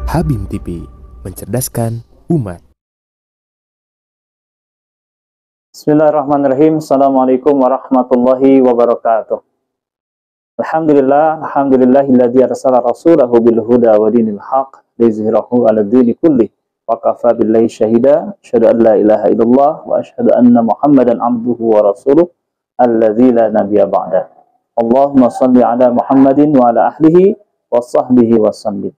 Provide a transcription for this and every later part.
Habim TV, mencerdaskan umat. Bismillahirrahmanirrahim. Assalamualaikum warahmatullahi wabarakatuh. Alhamdulillahilladzi arsala rasulahu bil huda wa dinil haq liyuzhirahu 'ala dini kulli wa kafa billahi syahida. Asyhadu an la ilaha illallah wa asyhadu anna Muhammadan 'abduhu wa rasuluh alladzi la nabiyya ba'da. Allahumma shalli 'ala Muhammadin wa 'ala ahlihi wa sahbihi wa sallim.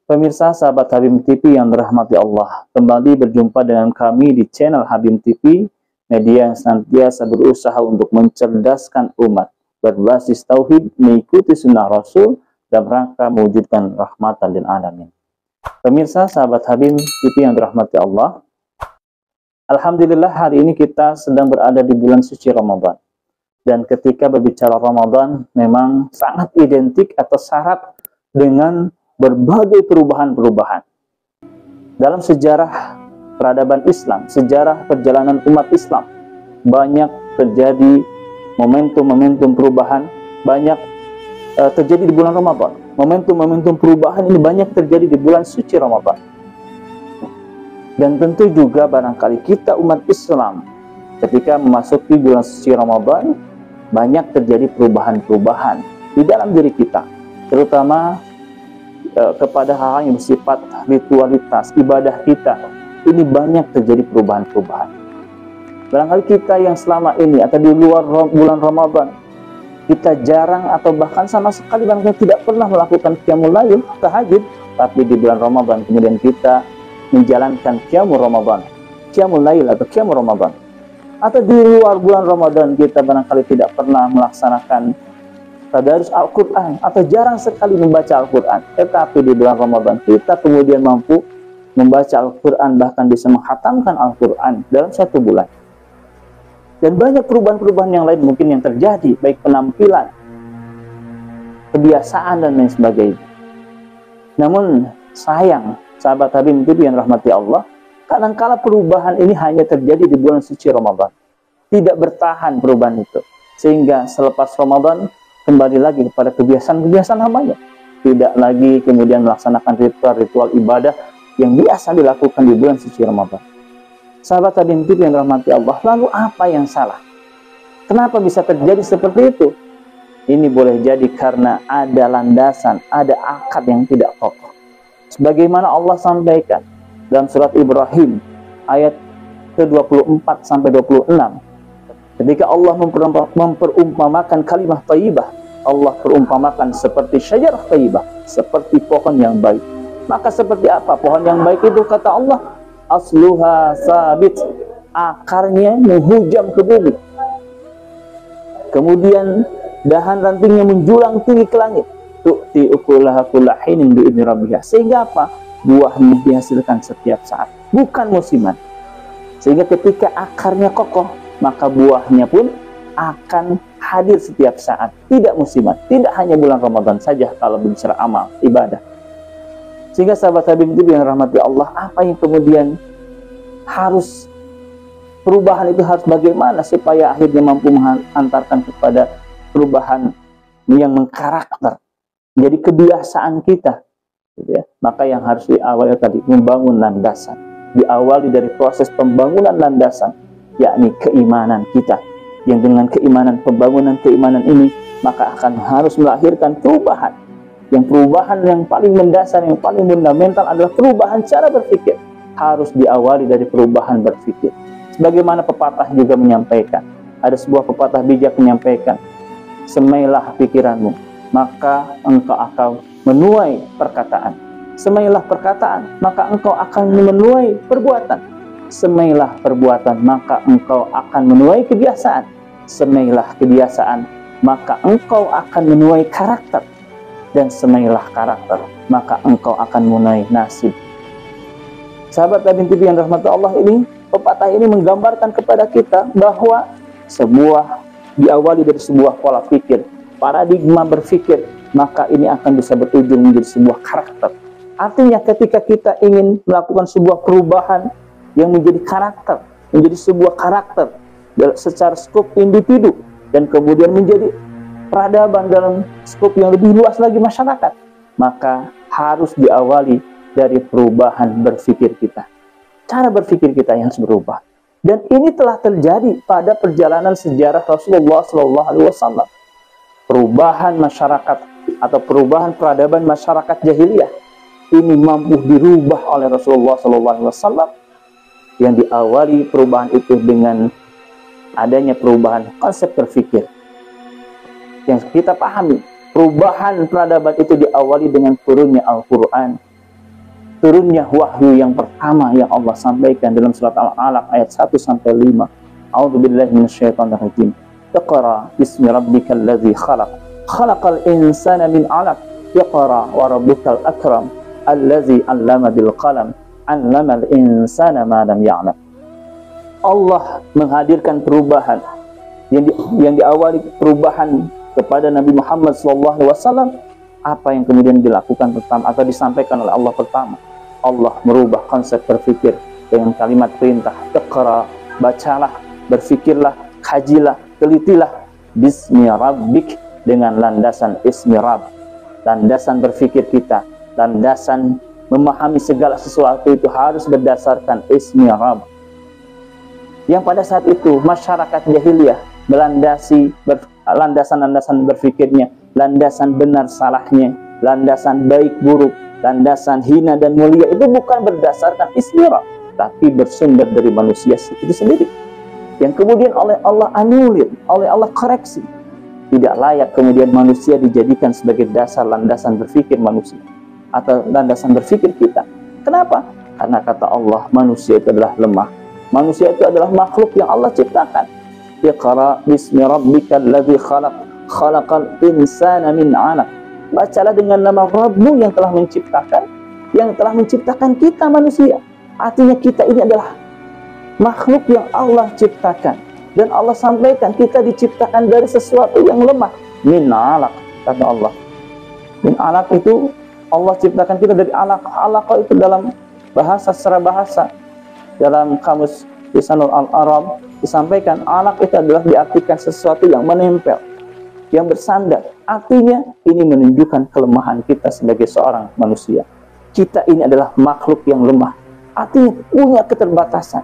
Pemirsa sahabat Habim TV yang dirahmati Allah, kembali berjumpa dengan kami di channel Habim TV, media yang senantiasa berusaha untuk mencerdaskan umat, berbasis tauhid, mengikuti sunnah Rasul, dan rangka mewujudkan rahmatan lil alamin. Pemirsa sahabat Habim TV yang dirahmati Allah, alhamdulillah hari ini kita sedang berada di bulan suci Ramadan. Dan ketika berbicara Ramadan, memang sangat identik atau syarat dengan berbagai perubahan-perubahan. Dalam sejarah peradaban Islam, sejarah perjalanan umat Islam, banyak terjadi momentum-momentum perubahan, banyak terjadi di bulan Ramadan. Momentum-momentum perubahan ini banyak terjadi di bulan suci Ramadan. Dan tentu juga barangkali kita umat Islam, ketika memasuki bulan suci Ramadan, banyak terjadi perubahan-perubahan di dalam diri kita, terutama kepada hal yang bersifat ritualitas, ibadah kita. Ini banyak terjadi perubahan-perubahan. Barangkali kita yang selama ini atau di luar bulan Ramadan, kita jarang atau bahkan sama sekali barangkali tidak pernah melakukan qiyamul lail, tahajud, tapi di bulan Ramadan kemudian kita menjalankan qiyamul Ramadan, qiyamul lail atau qiyamul Ramadan. Atau di luar bulan Ramadan kita barangkali tidak pernah melaksanakan tadarus Al-Quran atau jarang sekali membaca Al-Quran. Tetapi di bulan Ramadan kita kemudian mampu membaca Al-Quran, bahkan bisa menghatamkan Al-Quran dalam satu bulan. Dan banyak perubahan-perubahan yang lain mungkin yang terjadi, baik penampilan, kebiasaan, dan lain sebagainya. Namun sayang, sahabat Habim TV yang rahmati Allah, kadangkala perubahan ini hanya terjadi di bulan suci Ramadan. Tidak bertahan perubahan itu. Sehingga selepas Ramadan, kembali lagi kepada kebiasaan-kebiasaan lamanya. Tidak lagi kemudian melaksanakan ritual-ritual ibadah yang biasa dilakukan di bulan suci Ramadan. Sahabat Habim TV yang dirahmati Allah, lalu apa yang salah? Kenapa bisa terjadi seperti itu? Ini boleh jadi karena ada landasan, ada akad yang tidak kokoh. Sebagaimana Allah sampaikan dalam surat Ibrahim ayat ke-24 sampai 26. Ketika Allah memperumpamakan kalimah thayyibah, Allah perumpamakan seperti syajarah thayyibah, seperti pohon yang baik. Maka seperti apa pohon yang baik itu? Kata Allah, asluha sabit, akarnya menghujam ke bumi. Kemudian dahan rantingnya menjulang tinggi ke langit. Tu'ti ukulaha kulla hinin bi'idzni rabbiha. Sehingga apa? Buahnya dihasilkan setiap saat, bukan musiman. Sehingga ketika akarnya kokoh, maka buahnya pun akan hadir setiap saat, tidak musiman. Tidak hanya bulan Ramadan saja kalau berbicara amal, ibadah. Sehingga sahabat Habib yang rahmati Allah, apa yang kemudian harus, perubahan itu harus bagaimana supaya akhirnya mampu mengantarkan kepada perubahan yang mengkarakter, menjadi kebiasaan kita. Gitu ya. Maka yang harus diawali tadi, membangun landasan. Diawali dari proses pembangunan landasan, yakni keimanan kita. Yang dengan keimanan, pembangunan keimanan ini, maka akan harus melahirkan perubahan. Yang perubahan yang paling mendasar, yang paling fundamental adalah perubahan cara berpikir. Harus diawali dari perubahan berpikir. Sebagaimana pepatah juga menyampaikan, ada sebuah pepatah bijak menyampaikan, semailah pikiranmu, maka engkau akan menuai perkataan. Semailah perkataan, maka engkau akan menuai perbuatan. Semailah perbuatan, maka engkau akan menuai kebiasaan. Semailah kebiasaan, maka engkau akan menuai karakter. Dan semailah karakter, maka engkau akan menuai nasib. Sahabat Habim TV yang rahmat Allah, ini pepatah ini menggambarkan kepada kita bahwa sebuah diawali dari sebuah pola pikir, paradigma berpikir, maka ini akan bisa berujung menjadi sebuah karakter. Artinya ketika kita ingin melakukan sebuah perubahan yang menjadi karakter, menjadi sebuah karakter secara skop individu, dan kemudian menjadi peradaban dalam skop yang lebih luas lagi masyarakat, maka harus diawali dari perubahan berpikir kita. Cara berpikir kita yang harus berubah. Dan ini telah terjadi pada perjalanan sejarah Rasulullah SAW. Perubahan masyarakat atau perubahan peradaban masyarakat jahiliyah ini mampu dirubah oleh Rasulullah SAW, yang diawali perubahan itu dengan adanya perubahan konsep berpikir. Yang kita pahami, perubahan peradaban itu diawali dengan turunnya Al-Quran, turunnya wahyu yang pertama yang Allah sampaikan dalam surat Al-Alaq ayat 1-5. A'udzubillahi minasyaitonir rajim. Iqra bismi rabbikal ladzi khalaq. Khalaqal insana min 'alaq. Iqra wa rabbukal akram. Allazi 'allama bil qalam. 'allamal insana ma lam ya'lam. Allah menghadirkan perubahan yang diawali perubahan kepada Nabi Muhammad SAW. Apa yang kemudian dilakukan pertama atau disampaikan oleh Allah pertama? Allah merubah konsep berpikir dengan kalimat perintah, Iqra, bacalah, berfikirlah, kajilah, telitilah, bismi rabbik, dengan landasan ismi Rabb. Landasan berfikir kita, landasan memahami segala sesuatu itu harus berdasarkan ismi Rabb. Yang pada saat itu masyarakat jahiliyah melandasi landasan-landasan berfikirnya, landasan benar salahnya, landasan baik buruk, landasan hina dan mulia itu bukan berdasarkan ismi Rabb, tapi bersumber dari manusia itu sendiri, yang kemudian oleh Allah anulir, oleh Allah koreksi. Tidak layak kemudian manusia dijadikan sebagai dasar landasan berpikir manusia atau landasan berpikir kita. Kenapa? Karena kata Allah, manusia itu adalah lemah, manusia itu adalah makhluk yang Allah ciptakan. Iqra bismi rabbikal ladzi khalaq, khalaqal insana min 'alaq. Bacalah dengan nama Rabbmu yang telah menciptakan kita manusia. Artinya kita ini adalah makhluk yang Allah ciptakan. Dan Allah sampaikan kita diciptakan dari sesuatu yang lemah. Min 'alaq, kata Allah. Min 'alaq itu Allah ciptakan kita dari alaq. Alaq itu dalam bahasa, secara bahasa, dalam kamus Lisanul Arab disampaikan alaq itu adalah diartikan sesuatu yang menempel, yang bersandar. Artinya ini menunjukkan kelemahan kita sebagai seorang manusia. Kita ini adalah makhluk yang lemah, artinya punya keterbatasan,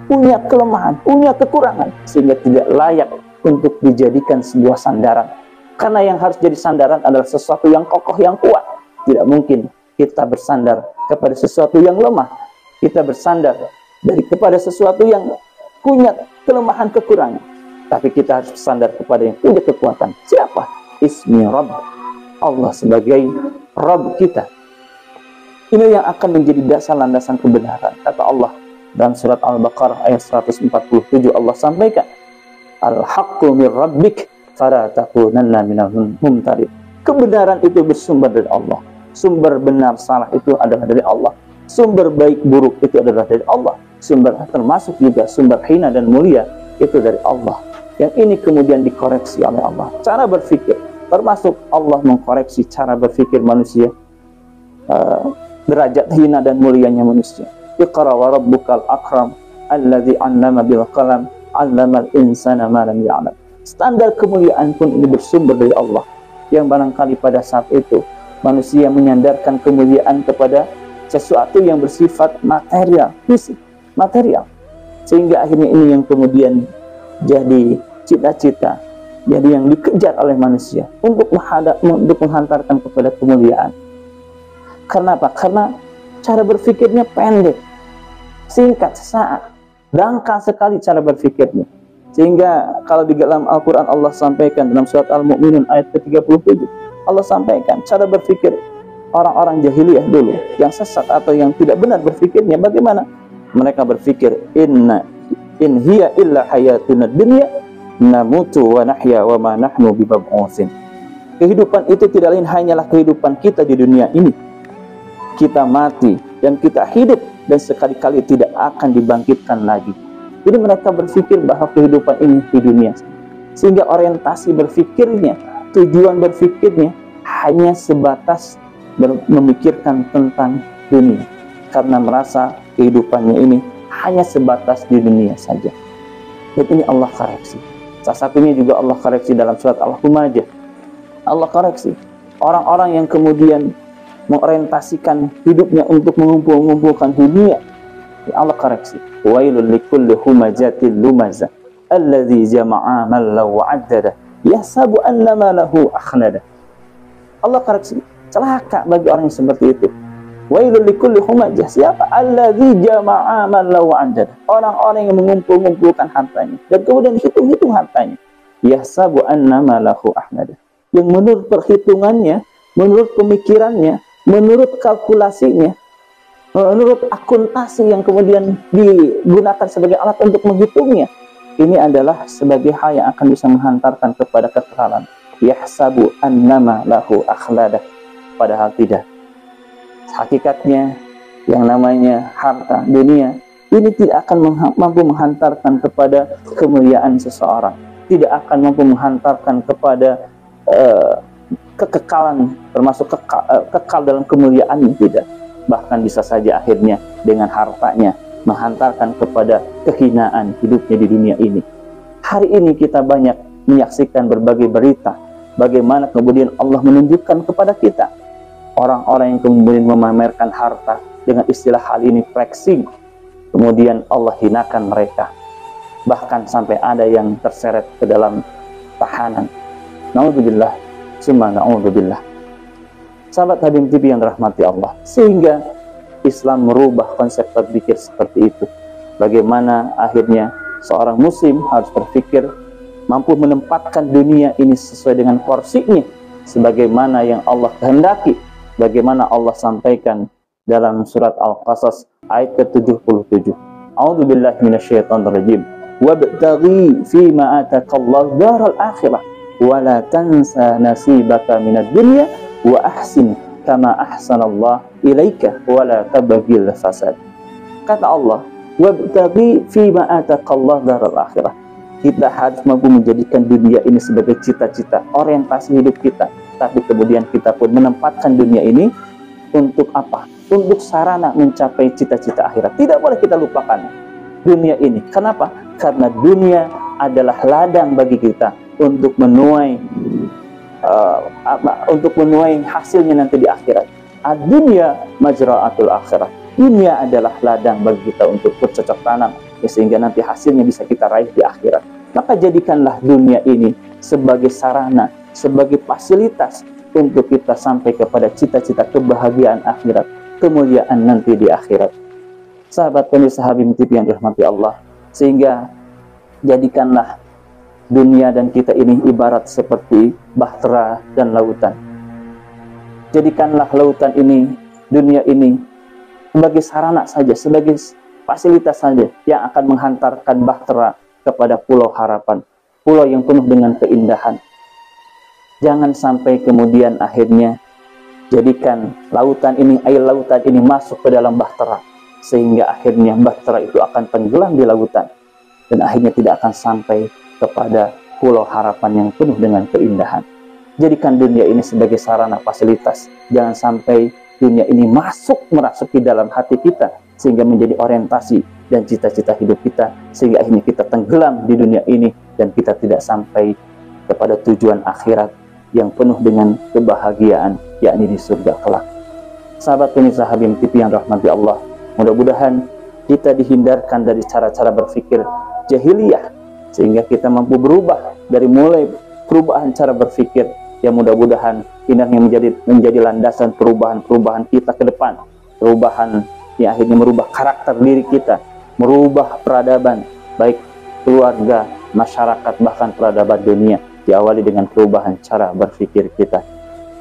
punya kelemahan, punya kekurangan, sehingga tidak layak untuk dijadikan sebuah sandaran. Karena yang harus jadi sandaran adalah sesuatu yang kokoh, yang kuat. Tidak mungkin kita bersandar kepada sesuatu yang lemah. Kita bersandar kepada sesuatu yang punya kelemahan, kekurangan. Tapi kita harus bersandar kepada yang punya kekuatan. Siapa? Ismi Rabb. Allah sebagai Rabb kita. Ini yang akan menjadi dasar landasan kebenaran. Kata Allah dalam surat Al-Baqarah ayat 147, Allah sampaikan, Al-haqqu min rabbik fala takunanna minal mumtarin. Kebenaran itu bersumber dari Allah. Sumber benar salah itu adalah dari Allah. Sumber baik buruk itu adalah dari Allah. Sumber termasuk juga sumber hina dan mulia itu dari Allah. Yang ini kemudian dikoreksi oleh Allah. Cara berpikir, termasuk Allah mengkoreksi cara berpikir manusia, derajat hina dan mulianya manusia. Iqra wa rabbukal akram alladzi 'allama bil qalam 'allamal insana ma lam ya'lam. Standar kemuliaan pun ini bersumber dari Allah, yang barangkali pada saat itu manusia menyandarkan kemuliaan kepada sesuatu yang bersifat material, fisik, material, sehingga akhirnya ini yang kemudian jadi cita-cita, jadi yang dikejar oleh manusia untuk menghantarkan kepada kemuliaan. Kenapa? Karena cara berpikirnya pendek, singkat, sesaat, dangkal sekali cara berpikirnya. Sehingga kalau di dalam Al-Quran Allah sampaikan dalam surat Al-Mu'minun ayat ke-37, Allah sampaikan cara berpikir orang-orang jahiliyah dulu yang sesat atau yang tidak benar berpikirnya bagaimana? Mereka berpikir, in hiya illa hayatuna dunya namutu wa nahya wa ma nahnu bibab'utsin. Kehidupan itu tidak lain hanyalah kehidupan kita di dunia ini. Kita mati dan kita hidup dan sekali-kali tidak akan dibangkitkan lagi. Jadi mereka berpikir bahwa kehidupan ini di dunia, sehingga orientasi berpikirnya, tujuan berpikirnya hanya sebatas memikirkan tentang dunia, karena merasa kehidupannya ini hanya sebatas di dunia saja. Dan ini Allah koreksi. Salah satunya juga Allah koreksi dalam surat Al-Humajah. Allah koreksi orang-orang yang kemudian mengorientasikan hidupnya untuk mengumpulkan dunia. Allah koreksi. Wailul likulli humazatil lumazah alladzi jama'a mallan wa 'addada yahsabu anna malahu akhlada. Allah koreksi, celaka bagi orang yang seperti itu. Wailul likulli humazah, siapa? Alladzi jama'a mallan wa 'addada. Orang-orang yang mengumpulkan hartanya dan kemudian hitung-hitung hartanya. Yahsabu anna malahu akhlada. Yang menurut perhitungannya, menurut pemikirannya, menurut kalkulasinya, menurut akuntasi yang kemudian digunakan sebagai alat untuk menghitungnya, ini adalah sebagai hal yang akan bisa menghantarkan kepada kekekalan. Yahsabu annama lahu akhlada. Padahal tidak. Hakikatnya yang namanya harta dunia ini tidak akan mampu menghantarkan kepada kemuliaan seseorang, tidak akan mampu menghantarkan kepada kekekalan, termasuk kekal dalam kemuliaan, tidak. Bahkan bisa saja akhirnya dengan hartanya menghantarkan kepada kehinaan hidupnya di dunia ini. Hari ini kita banyak menyaksikan berbagai berita bagaimana kemudian Allah menunjukkan kepada kita orang-orang yang kemudian memamerkan harta dengan istilah hal ini flexing. Kemudian Allah hinakan mereka, bahkan sampai ada yang terseret ke dalam tahanan. Na'udzubillah, summa na'udzubillah. Sahabat Habib TV yang dirahmati Allah, sehingga Islam merubah konsep berpikir seperti itu. Bagaimana akhirnya seorang muslim harus berpikir mampu menempatkan dunia ini sesuai dengan porsinya, sebagaimana yang Allah kehendaki, bagaimana Allah sampaikan dalam surat Al-Qasas ayat ke-77. A'udzubillahi minasyaitonirrajim. Wabtaghi fima ataqallahu daral akhirah wa la tansa nasibaka minad dunya wa ahsin kama ahsanallah ilaika wa la tabghil fasad. Kata Allah, wabtaghi fima ataqallahu daral akhirah. Kita harus mampu menjadikan dunia ini sebagai cita-cita, orientasi hidup kita. Tapi kemudian kita pun menempatkan dunia ini untuk apa? Untuk sarana mencapai cita-cita akhirat. Tidak boleh kita lupakan dunia ini. Kenapa? Karena dunia adalah ladang bagi kita untuk menuai hasilnya nanti di akhirat. Ad-dunya majra'atul akhirat. Dunia adalah ladang bagi kita untuk bercocok tanam, sehingga nanti hasilnya bisa kita raih di akhirat. Maka jadikanlah dunia ini sebagai sarana, sebagai fasilitas untuk kita sampai kepada cita-cita kebahagiaan akhirat, kemuliaan nanti di akhirat. Sahabat pemirsa Habib TV yang dirahmati Allah, sehingga jadikanlah dunia dan kita ini ibarat seperti bahtera dan lautan. Jadikanlah lautan ini, dunia ini sebagai sarana saja, sebagai fasilitas saja yang akan menghantarkan bahtera kepada pulau harapan, pulau yang penuh dengan keindahan. Jangan sampai kemudian akhirnya jadikan lautan ini, air lautan ini masuk ke dalam bahtera, sehingga akhirnya bahtera itu akan tenggelam di lautan dan akhirnya tidak akan sampai kepada pulau harapan yang penuh dengan keindahan. Jadikan dunia ini sebagai sarana fasilitas. Jangan sampai dunia ini merasuki dalam hati kita sehingga menjadi orientasi dan cita-cita hidup kita, sehingga akhirnya kita tenggelam di dunia ini dan kita tidak sampai kepada tujuan akhirat yang penuh dengan kebahagiaan, yakni di surga kelak. Sahabat pemirsa Habib TV yang rahmati Allah, mudah-mudahan kita dihindarkan dari cara-cara berpikir jahiliyah, sehingga kita mampu berubah dari mulai perubahan cara berpikir yang mudah-mudahan ini yang menjadi landasan perubahan kita ke depan, perubahan yang akhirnya merubah karakter diri kita, merubah peradaban baik keluarga, masyarakat, bahkan peradaban dunia, diawali dengan perubahan cara berpikir kita.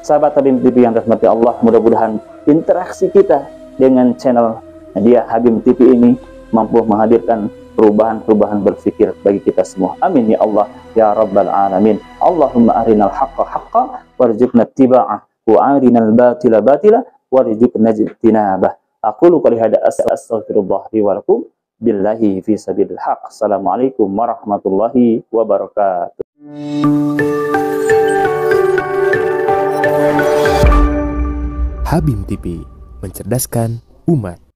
Sahabat Habib TV yang rahmati Allah, mudah-mudahan interaksi kita dengan channel Media Habib TV ini mampu menghadirkan perubahan-perubahan berpikir bagi kita semua. Amin ya Allah ya Rabbal Alamin. Allahumma arinal haqqa haqqa warzuqna ittiba'ah wa arinal batila batila warzuqna ijtinabah. Aqulu qouli hadza astaghfirullah li wa lakum billahi fi sabilil haq. Assalamualaikum warahmatullahi wabarakatuh. Habib TV, mencerdaskan umat.